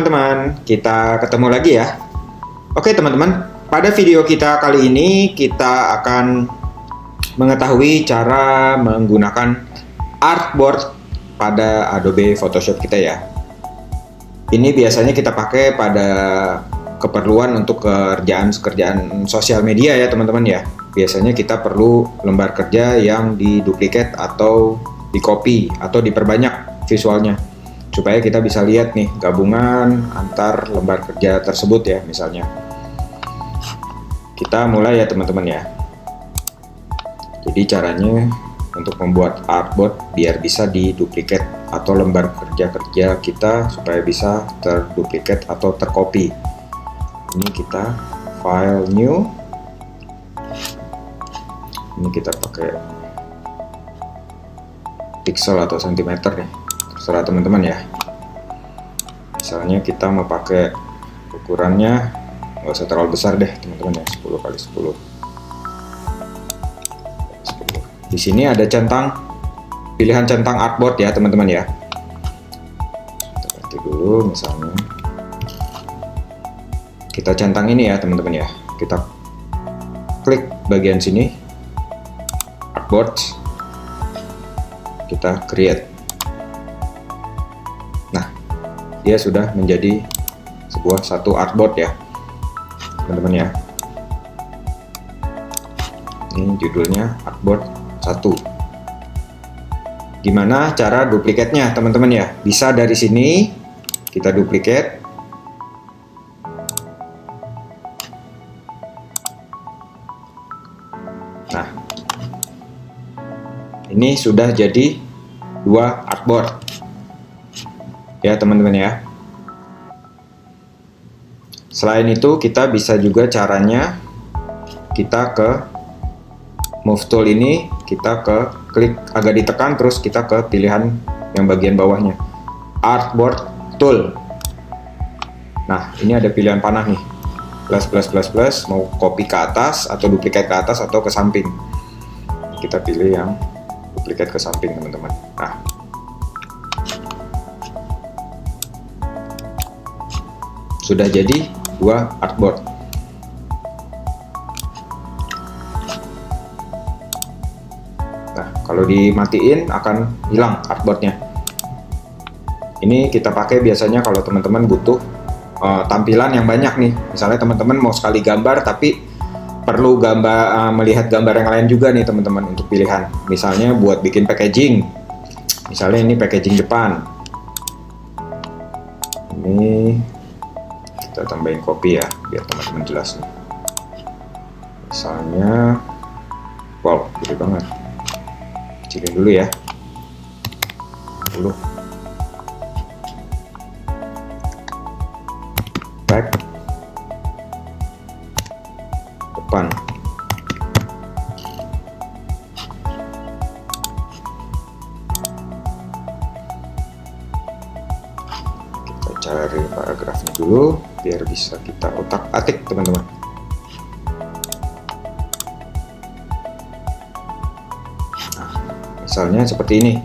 teman-teman, kita ketemu lagi ya. Oke teman-teman, pada video kita kali ini kita akan mengetahui cara menggunakan artboard pada Adobe Photoshop kita ya. Ini biasanya kita pakai pada keperluan untuk kerjaan sosial media ya teman-teman ya. Biasanya kita perlu lembar kerja yang diduplikat atau di-copy atau diperbanyak visualnya, supaya kita bisa lihat nih gabungan antar lembar kerja tersebut ya. Misalnya kita mulai ya teman-teman ya. Jadi caranya untuk membuat artboard biar bisa diduplikat atau lembar kerja kita supaya bisa terduplikat atau tercopy. Ini kita file new, ini kita pakai pixel atau sentimeter nih, terserah teman-teman ya. Misalnya kita mau pakai ukurannya nggak usah terlalu besar deh teman-teman ya, 10 kali 10. Di sini ada pilihan centang artboard ya teman-teman ya. Kita ganti dulu, misalnya kita centang ini ya teman-teman ya. Kita klik bagian sini artboard, kita create. Nah, dia sudah menjadi satu artboard ya teman-teman ya. Ini judulnya artboard 1. Gimana cara duplikatnya teman-teman ya? Bisa dari sini kita duplikat. Nah, ini sudah jadi 2 artboard ya teman-teman ya. Selain itu kita bisa juga caranya kita ke move tool ini, kita ke klik agak ditekan, terus kita ke pilihan yang bagian bawahnya artboard tool. Nah, ini ada pilihan panah nih, plus, mau copy ke atas atau duplikat ke atas atau ke samping. Kita pilih yang duplikat ke samping teman-teman. Nah, sudah jadi 2 artboard. Nah, kalau dimatiin akan hilang artboardnya. Ini kita pakai biasanya kalau teman-teman butuh tampilan yang banyak nih. Misalnya teman-teman mau sekali gambar tapi perlu melihat gambar yang lain juga nih teman-teman untuk pilihan. Misalnya buat bikin packaging. Misalnya ini packaging depan. Ini kita tambahin kopi ya biar teman-teman jelas nih. Misalnya, wow, gede banget. Kecilin dulu ya. Dulu. Back. Depan. Cari paragrafnya dulu biar bisa kita otak-atik teman-teman. Nah, misalnya seperti ini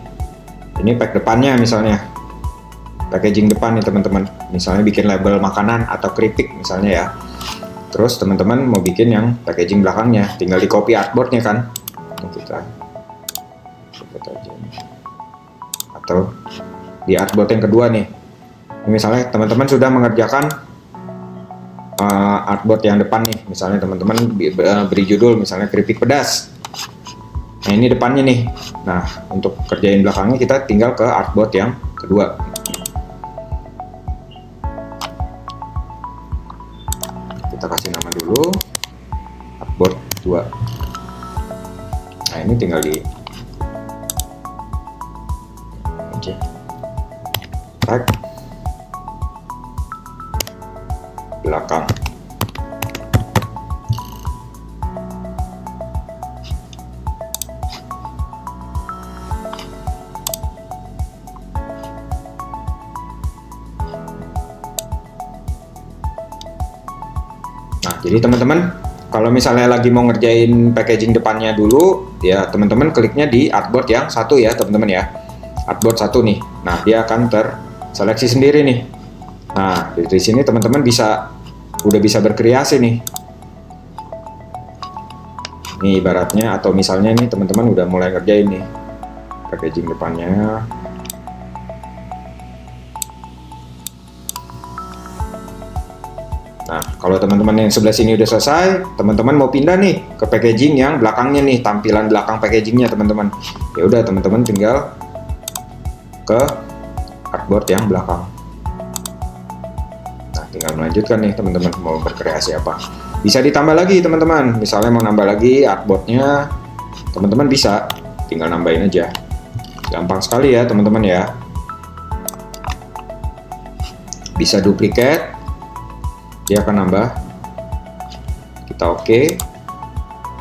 pack depannya, misalnya packaging depan nih teman-teman. Misalnya bikin label makanan atau keripik misalnya ya. Terus teman-teman mau bikin yang packaging belakangnya, tinggal di copy artboardnya kan. Ini kita coba aja nih. Atau di artboard yang kedua nih. Misalnya teman-teman sudah mengerjakan artboard yang depan nih, misalnya teman-teman beri judul misalnya keripik pedas. Nah, ini depannya nih. Nah, untuk kerjain belakangnya kita tinggal ke artboard yang kedua. Kita kasih nama dulu artboard 2. Nah, ini tinggal di tag belakang. Nah, jadi teman-teman kalau misalnya lagi mau ngerjain packaging depannya dulu, ya teman-teman kliknya di artboard yang 1 ya teman-teman ya. Artboard 1 nih. Nah, dia akan terseleksi sendiri nih. Nah, dari sini teman-teman udah bisa berkreasi nih. Nih ibaratnya, atau misalnya nih teman-teman udah mulai ngerjain nih packaging depannya. Nah, kalau teman-teman yang sebelah sini udah selesai, teman-teman mau pindah nih ke packaging yang belakangnya nih, tampilan belakang packagingnya teman-teman. Ya udah, teman-teman tinggal ke artboard yang belakang. Nah, tinggal melanjutkan nih teman-teman mau berkreasi apa. Bisa ditambah lagi teman-teman, misalnya mau nambah lagi artboardnya, teman-teman bisa tinggal nambahin aja. Gampang sekali ya teman-teman ya. Bisa duplikat, dia akan nambah. Kita oke,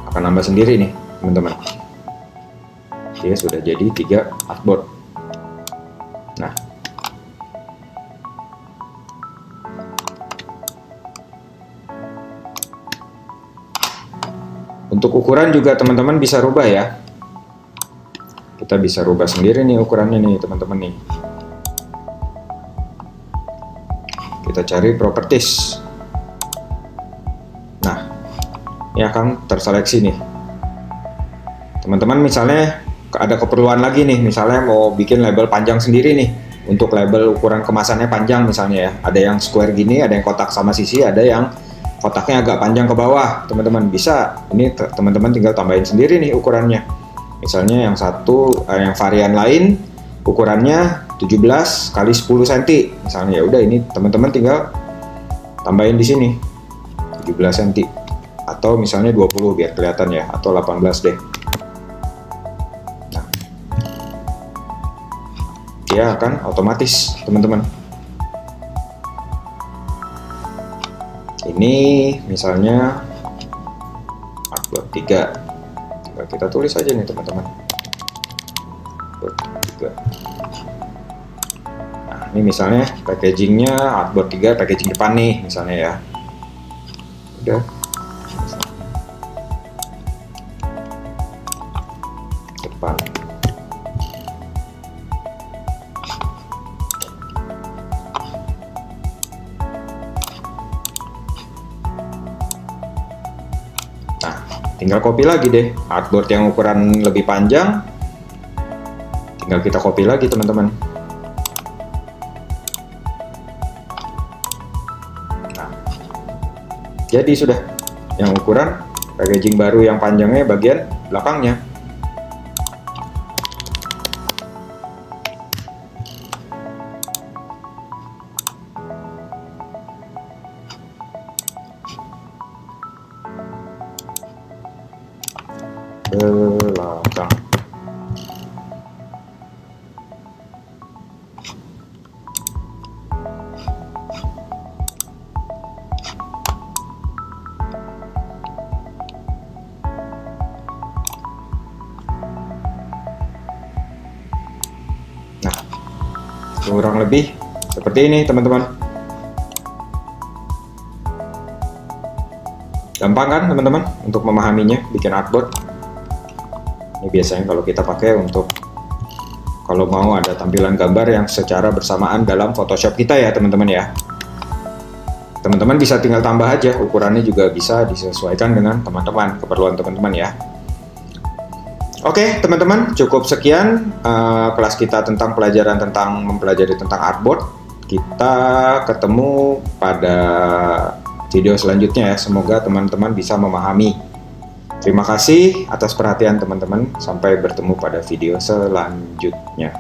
akan nambah sendiri nih teman-teman. Dia sudah jadi 3 artboard. Nah, untuk ukuran juga teman-teman bisa rubah ya. Kita bisa rubah sendiri nih ukurannya nih teman-teman nih. Kita cari properties. Nah, ini akan terseleksi nih. Teman-teman misalnya ada keperluan lagi nih, misalnya mau bikin label panjang sendiri nih. Untuk label ukuran kemasannya panjang misalnya ya. Ada yang square gini, ada yang kotak sama sisi, ada yang kotaknya agak panjang ke bawah. Teman-teman bisa, ini teman-teman tinggal tambahin sendiri nih ukurannya. Misalnya yang satu, yang varian lain ukurannya 17 kali 10 cm misalnya, ya udah ini teman-teman tinggal tambahin di sini 17 cm, atau misalnya 20 biar kelihatan ya, atau 18 deh. Nah, dia akan otomatis teman-teman. Ini misalnya artboard 3, tinggal kita tulis aja nih teman-teman, artboard 3. Nah, ini misalnya packagingnya artboard 3 packaging depan nih misalnya ya. Udah, depan. Nah, tinggal copy lagi deh artboard yang ukuran lebih panjang, tinggal kita copy lagi teman-teman. Nah, jadi sudah yang ukuran packaging baru yang panjangnya bagian belakangnya. Belakang. Nah, kurang lebih seperti ini teman-teman. Gampang kan teman-teman untuk memahaminya bikin artboard. Ini biasanya kalau kita pakai untuk kalau mau ada tampilan gambar yang secara bersamaan dalam Photoshop kita ya teman-teman ya. Teman-teman bisa tinggal tambah aja, ukurannya juga bisa disesuaikan dengan teman-teman, keperluan teman-teman ya. Oke teman-teman, cukup sekian kelas kita tentang pelajaran tentang mempelajari tentang artboard. Kita ketemu pada video selanjutnya ya. Semoga teman-teman bisa memahami. Terima kasih atas perhatian teman-teman. Sampai bertemu pada video selanjutnya.